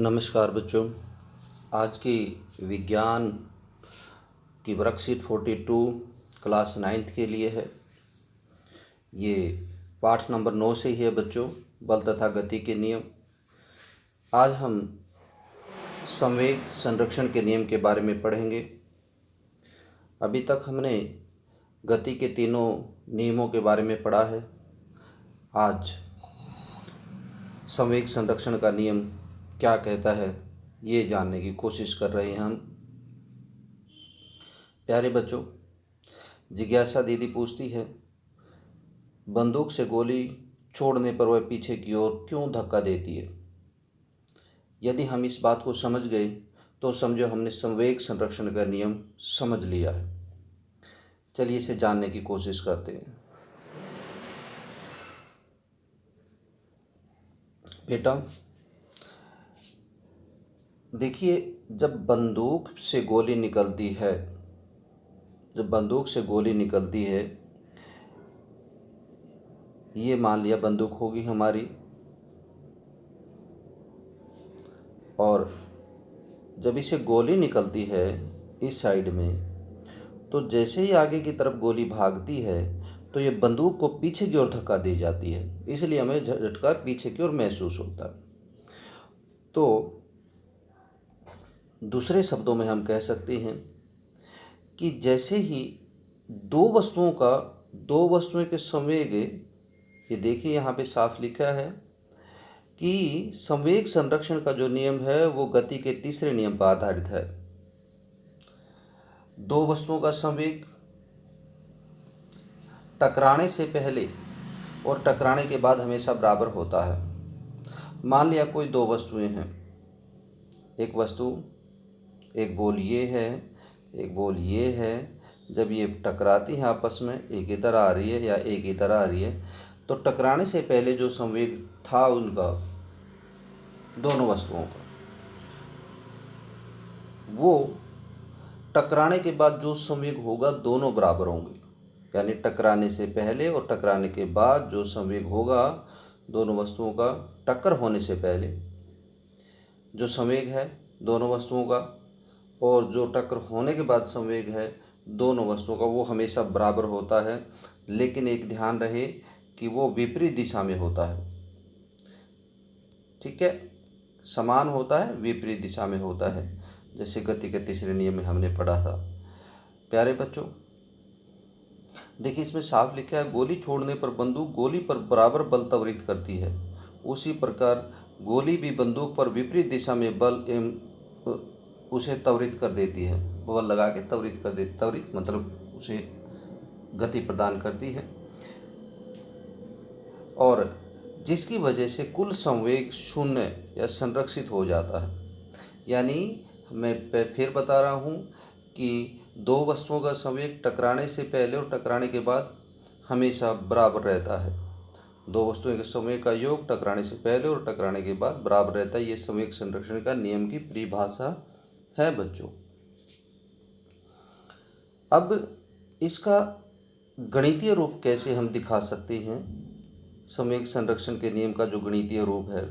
नमस्कार बच्चों। आज की विज्ञान की वर्कशीट 42 क्लास 9th के लिए है। ये पाठ नंबर 9 से ही है बच्चों, बल तथा गति के नियम। आज हम संवेग संरक्षण के नियम के बारे में पढ़ेंगे। अभी तक हमने गति के तीनों नियमों के बारे में पढ़ा है। आज संवेग संरक्षण का नियम क्या कहता है ये जानने की कोशिश कर रहे हैं हम। प्यारे बच्चों, जिज्ञासा दीदी पूछती है, बंदूक से गोली छोड़ने पर वह पीछे की ओर क्यों धक्का देती है? यदि हम इस बात को समझ गए तो समझो हमने संवेग संरक्षण का नियम समझ लिया है। चलिए इसे जानने की कोशिश करते हैं। बेटा देखिए, जब बंदूक से गोली निकलती है, ये मान लिया बंदूक होगी हमारी, और जब इसे गोली निकलती है इस साइड में, तो जैसे ही आगे की तरफ गोली भागती है तो ये बंदूक को पीछे की ओर धक्का दी जाती है, इसलिए हमें झटका पीछे की ओर महसूस होता है। तो दूसरे शब्दों में हम कह सकते हैं कि जैसे ही दो वस्तुओं के संवेग, ये देखिए यहाँ पे साफ लिखा है कि संवेग संरक्षण का जो नियम है वो गति के तीसरे नियम पर आधारित है। दो वस्तुओं का संवेग टकराने से पहले और टकराने के बाद हमेशा बराबर होता है। मान लिया कोई दो वस्तुएं हैं, एक बॉल ये है, एक बॉल ये है। जब ये टकराती हैं आपस में, एक इधर आ रही है या एक इधर आ रही है, तो टकराने से पहले जो संवेग था उनका, दोनों वस्तुओं का, वो टकराने के बाद जो संवेग होगा दोनों बराबर होंगे। यानी टकराने से पहले और टकराने के बाद जो संवेग होगा दोनों वस्तुओं का, टक्कर होने से पहले जो संवेग है दोनों वस्तुओं का और जो टक्कर होने के बाद संवेग है दोनों वस्तुओं का, वो हमेशा बराबर होता है। लेकिन एक ध्यान रहे कि वो विपरीत दिशा में होता है। ठीक है, समान होता है, विपरीत दिशा में होता है, जैसे गति के तीसरे नियम में हमने पढ़ा था। प्यारे बच्चों देखिए, इसमें साफ लिखा है, गोली छोड़ने पर बंदूक गोली पर बराबर बल त्वरित करती है, उसी प्रकार गोली भी बंदूक पर विपरीत दिशा में बल एवं उसे त्वरित कर देती है। बल लगा के त्वरित कर देती, त्वरित मतलब उसे गति प्रदान करती है, और जिसकी वजह से कुल संवेग शून्य या संरक्षित हो जाता है। यानी मैं फिर बता रहा हूँ कि दो वस्तुओं का संवेग टकराने से पहले और टकराने के बाद हमेशा बराबर रहता है। दो वस्तुओं के संवेग का योग टकराने से पहले और टकराने के बाद बराबर रहता है। ये संवेग संरक्षण का नियम की परिभाषा है बच्चों। अब इसका गणितीय रूप कैसे हम दिखा सकते हैं? संवेग संरक्षण के नियम का जो गणितीय रूप है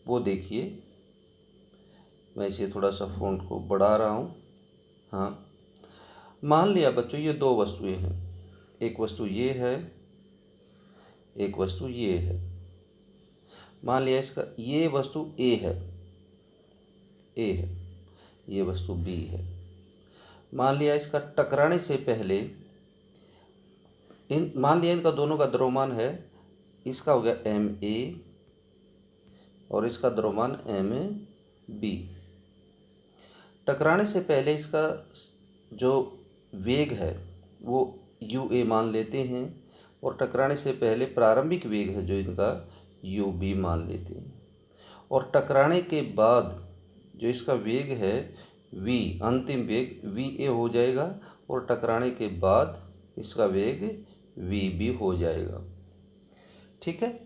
वो देखिए, मैं इसे थोड़ा सा फ़ॉन्ट को बढ़ा रहा हूँ। हाँ, मान लिया बच्चों ये दो वस्तुएं हैं, एक वस्तु ये है, एक वस्तु ये है। मान लिया इसका ये वस्तु ए है, ये वस्तु बी है। मान लिया इसका टकराने से पहले मान लिया इनका दोनों का द्रव्यमान है, इसका हो गया ma और इसका द्रव्यमान mb। टकराने से पहले इसका जो वेग है वो ua मान लेते हैं, और टकराने से पहले प्रारंभिक वेग है जो इनका ub मान लेते हैं, और टकराने के बाद जो इसका वेग है v, अंतिम वेग va हो जाएगा, और टकराने के बाद इसका वेग vb हो जाएगा। ठीक है,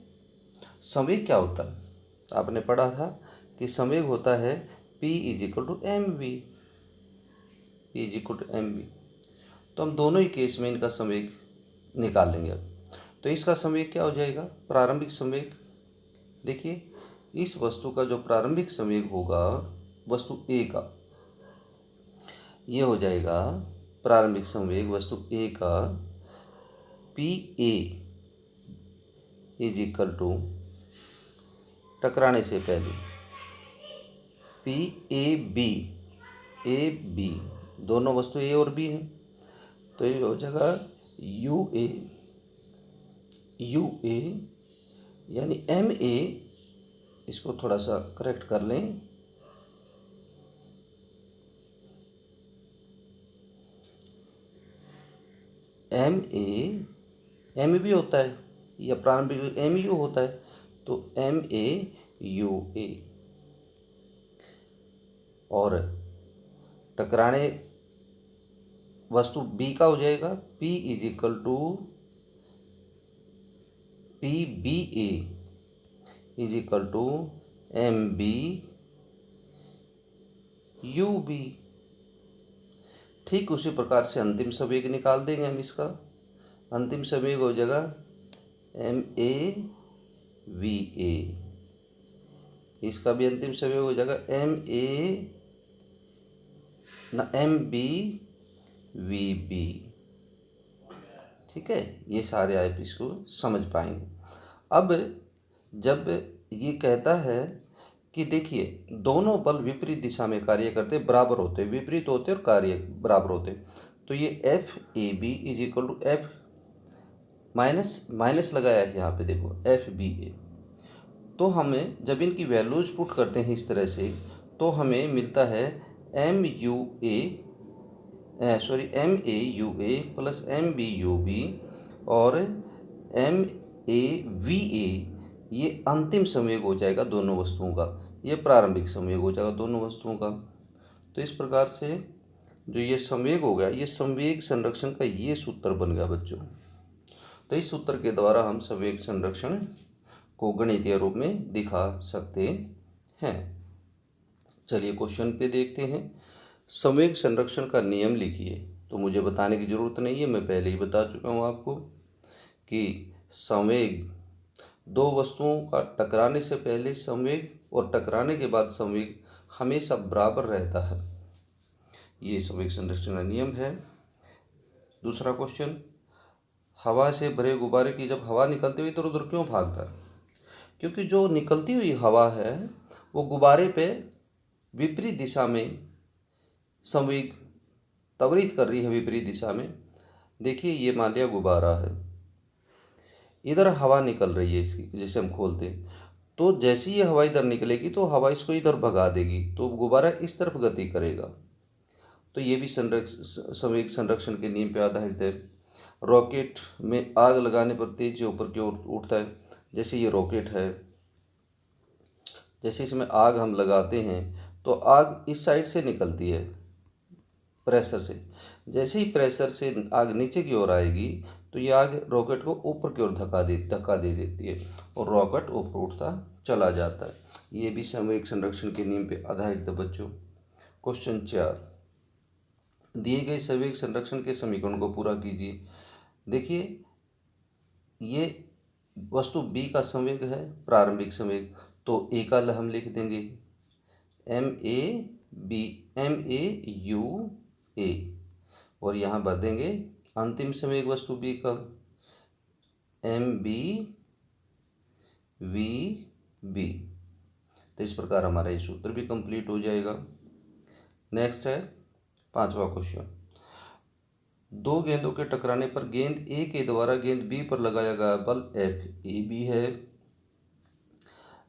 संवेग क्या होता है? आपने पढ़ा था कि संवेग होता है p = mv, तो हम दोनों ही केस में इनका संवेग निकाल लेंगे। अब तो इसका संवेग क्या हो जाएगा? प्रारंभिक संवेग देखिए, इस वस्तु का जो प्रारंभिक संवेग होगा वस्तु ए का, ये हो जाएगा प्रारंभिक संवेग वस्तु ए का P A is equal to टकराने से पहले पी ए बी दोनों वस्तु ए और बी हैं, तो ये हो जाएगा यू ए यानी एम ए, इसको थोड़ा सा करेक्ट कर लें, एम भी होता है या प्रारंभिक एम यू होता है, तो एम ए यू ए, और टकराने वस्तु बी का हो जाएगा P is equal to P B A is equal to M B U B. ठीक उसी प्रकार से अंतिम संवेग निकाल देंगे हम। इसका अंतिम संवेग हो जाएगा एम ए वी ए, इसका भी अंतिम संवेग हो जाएगा एम बी वी बी। ठीक है, ये सारे आप इसको समझ पाएंगे। अब जब ये कहता है कि देखिए दोनों बल विपरीत दिशा में कार्य करते, बराबर होते, विपरीत होते और कार्य बराबर होते, तो ये F A B is equal to F minus लगाया है यहाँ पे, देखो एफ बी ए। तो हमें जब इनकी वैल्यूज पुट करते हैं इस तरह से, तो हमें मिलता है M A U A plus M B U B और एम ए वी ए, ये अंतिम संवेग हो जाएगा दोनों वस्तुओं का, ये प्रारंभिक संवेग हो जाएगा दोनों वस्तुओं का। तो इस प्रकार से जो ये संवेग हो गया, ये संवेग संरक्षण का ये सूत्र बन गया बच्चों। तो इस सूत्र के द्वारा हम संवेग संरक्षण को गणितीय रूप में दिखा सकते हैं। चलिए क्वेश्चन पे देखते हैं। संवेग संरक्षण का नियम लिखिए। तो मुझे बताने की ज़रूरत नहीं है, मैं पहले ही बता चुका हूँ आपको कि संवेग दो वस्तुओं का टकराने से पहले संवेग और टकराने के बाद संवेग हमेशा बराबर रहता है, ये संवेग संरक्षण का नियम है। दूसरा क्वेश्चन, हवा से भरे गुब्बारे की जब हवा निकलती हुई इधर उधर क्यों भागता है? क्योंकि जो निकलती हुई हवा है वो गुब्बारे पे विपरीत दिशा में संवेग त्वरित कर रही है, विपरीत दिशा में। देखिए ये मान लिया गुब्बारा है, इधर हवा निकल रही है इसकी, जैसे हम खोलते हैं तो जैसे ही ये हवा इधर निकलेगी तो हवा इसको इधर भगा देगी, तो गुब्बारा इस तरफ गति करेगा। तो ये भी संवेग संरक्षण के नियम पर आधारित है। रॉकेट में आग लगाने पर तेज ऊपर की ओर उठता है, जैसे ये रॉकेट है, जैसे इसमें आग हम लगाते हैं तो आग इस साइड से निकलती है प्रेशर से, जैसे ही प्रेशर से आग नीचे की ओर आएगी तो ये आग रॉकेट को ऊपर की ओर धक्का दे देती है और रॉकेट ऊपर उठता चला जाता है। ये भी संवेग संरक्षण के नियम पे आधारित है बच्चों। क्वेश्चन 4, दिए गए संवेग संरक्षण के समीकरण को पूरा कीजिए। देखिए ये वस्तु बी का संवेग है, प्रारंभिक संवेग, तो ए का हम लिख देंगे एम ए यू ए, और यहाँ भर देंगे अंतिम संवेग वस्तु बी का एम बी वी बी। तो इस प्रकार हमारा ये सूत्र भी कंप्लीट हो जाएगा। नेक्स्ट है 5वां क्वेश्चन, दो गेंदों के टकराने पर गेंद ए के द्वारा गेंद बी पर लगाया गया बल एफ ए बी है।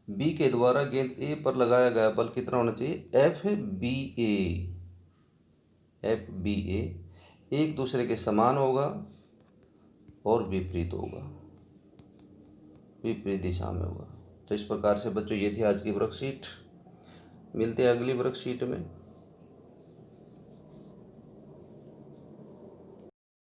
बी के द्वारा गेंद ए पर लगाया गया बल कितना होना चाहिए? एफ बी ए एक दूसरे के समान होगा और विपरीत होगा, विपरीत दिशा में होगा। तो इस प्रकार से बच्चों ये थी आज की वर्कशीट। मिलते हैं अगली वर्कशीट में।